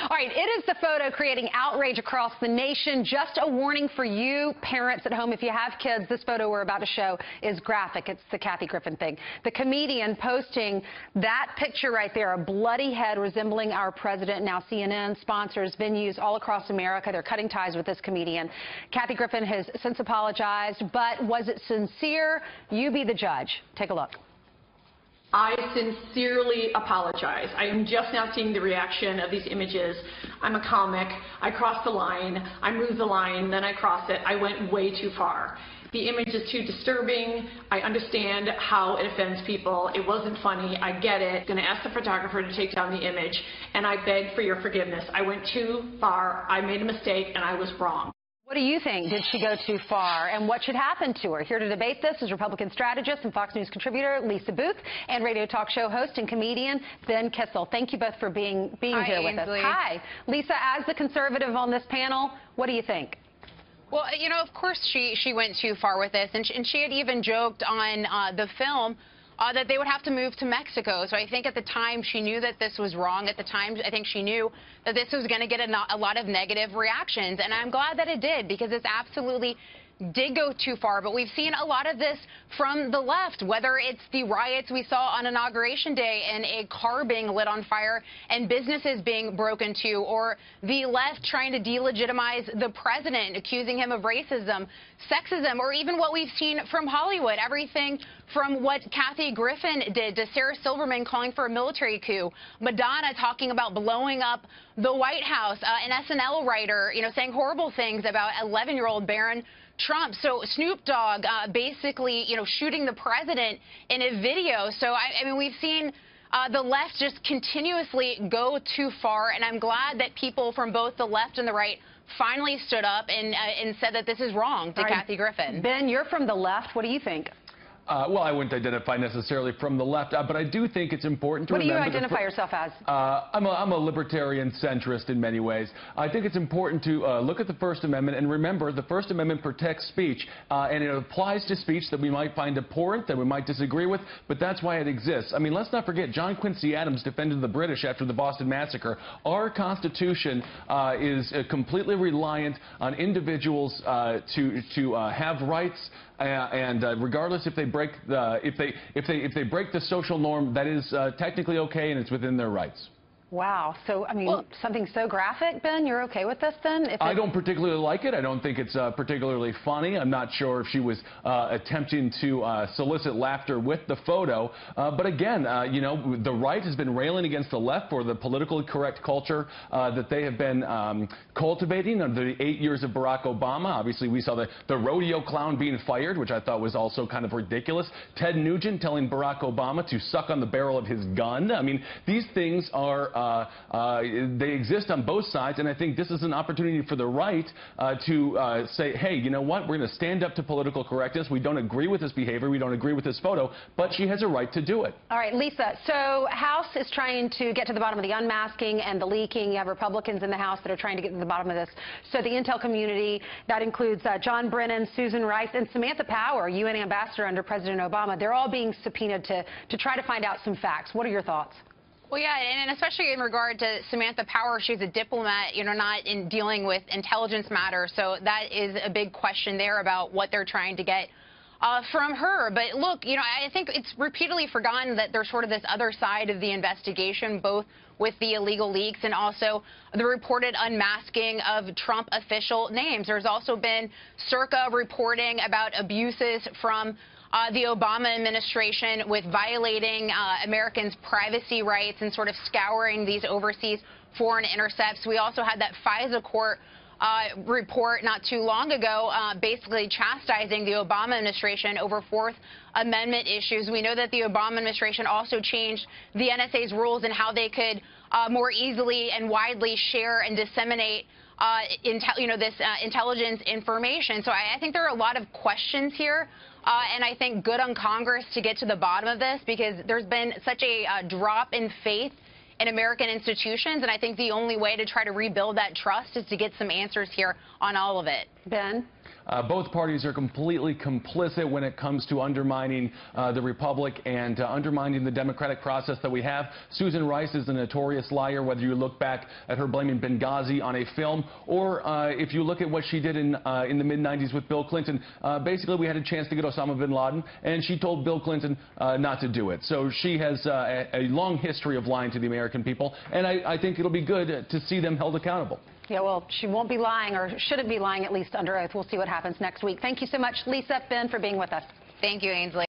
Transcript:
All right, it is the photo creating outrage across the nation. Just a warning for you parents at home, if you have kids, this photo we're about to show is graphic. It's the Kathy Griffin thing. The comedian posting that picture right there, a bloody head resembling our president. Now CNN sponsors venues all across America. They're cutting ties with this comedian. Kathy Griffin has since apologized, but was it sincere? You be the judge. Take a look. I sincerely apologize. I am just now seeing the reaction of these images. I'm a comic. I crossed the line. I moved the line, then I crossed it. I went way too far. The image is too disturbing. I understand how it offends people. It wasn't funny. I get it. I'm going to ask the photographer to take down the image, and I beg for your forgiveness. I went too far. I made a mistake, and I was wrong. What do you think? Did she go too far? And what should happen to her? Here to debate this is Republican strategist and Fox News contributor Lisa Booth and radio talk show host and comedian Ben Kissel. Thank you both for being here with us. Hi. Lisa, as the conservative on this panel, what do you think? Well, you know, of course she went too far with this, and she had even joked on the film that they would have to move to Mexico. So I think at the time she knew that this was wrong. At the time, I think she knew that this was going to get a lot of negative reactions. And I'm glad that it did, because it's absolutely did go too far. But we've seen a lot of this from the left, whether it's the riots we saw on Inauguration Day and a car being lit on fire and businesses being broken to, or the left trying to delegitimize the president, accusing him of racism, sexism, or even what we've seen from Hollywood, everything from what Kathy Griffin did to Sarah Silverman calling for a military coup, Madonna talking about blowing up the White House, an SNL writer, saying horrible things about 11-year-old Barron Trump. So Snoop Dogg basically, shooting the president in a video. So, I mean, we've seen the left just continuously go too far, and I'm glad that people from both the left and the right finally stood up and said that this is wrong to Kathy Griffin. Ben, you're from the left. What do you think? Well, I wouldn't identify necessarily from the left, but I do think it's important to remember... What do you identify yourself as? I'm a libertarian centrist in many ways. I think it's important to look at the First Amendment and remember the First Amendment protects speech, and it applies to speech that we might find abhorrent, that we might disagree with, but that's why it exists. I mean, let's not forget, John Quincy Adams defended the British after the Boston Massacre. Our Constitution is completely reliant on individuals to have rights, and regardless if they break if they break the social norm, that is technically okay and it's within their rights. Wow. So, I mean, something so graphic, Ben, you're okay with this then? I don't particularly like it. I don't think it's particularly funny. I'm not sure if she was attempting to solicit laughter with the photo. But again, the right has been railing against the left for the politically correct culture that they have been cultivating under the 8 years of Barack Obama. Obviously, we saw the rodeo clown being fired, which I thought was also kind of ridiculous. Ted Nugent telling Barack Obama to suck on the barrel of his gun. I mean, these things are... they exist on both sides, and I think this is an opportunity for the right to say, hey, you know what, we're going to stand up to political correctness. We don't agree with this behavior. We don't agree with this photo, but she has a right to do it. All right, Lisa, so House is trying to get to the bottom of the unmasking and the leaking. You have Republicans in the House that are trying to get to the bottom of this. So the intel community, that includes John Brennan, Susan Rice, and Samantha Power, UN ambassador under President Obama, they're all being subpoenaed to try to find out some facts. What are your thoughts? Well, yeah, and especially in regard to Samantha Power, she's a diplomat, not in dealing with intelligence matters. So that is a big question there about what they're trying to get from her. But look, I think it's repeatedly forgotten that there's sort of this other side of the investigation, both with the illegal leaks and also the reported unmasking of Trump official names. There's also been circa reporting about abuses from the Obama administration with violating Americans' privacy rights and sort of scouring these overseas foreign intercepts. We also had that FISA court report not too long ago basically chastising the Obama administration over Fourth Amendment issues. We know that the Obama administration also changed the NSA's rules and how they could more easily and widely share and disseminate this intelligence information. So I think there are a lot of questions here, and I think good on Congress to get to the bottom of this, because there's been such a drop in faith in American institutions, and I think the only way to try to rebuild that trust is to get some answers here on all of it. Ben? both parties are completely complicit when it comes to undermining the Republic and undermining the democratic process that we have. Susan Rice is a notorious liar, whether you look back at her blaming Benghazi on a film or if you look at what she did in the mid-90s with Bill Clinton. Basically, we had a chance to get Osama bin Laden, and she told Bill Clinton not to do it. So she has a long history of lying to the American people, and I think it'll be good to see them held accountable. Yeah, well, she won't be lying, or shouldn't be lying, at least under oath. We'll see what happens next week. Thank you so much, Lisa, Ben, for being with us. Thank you, Ainsley.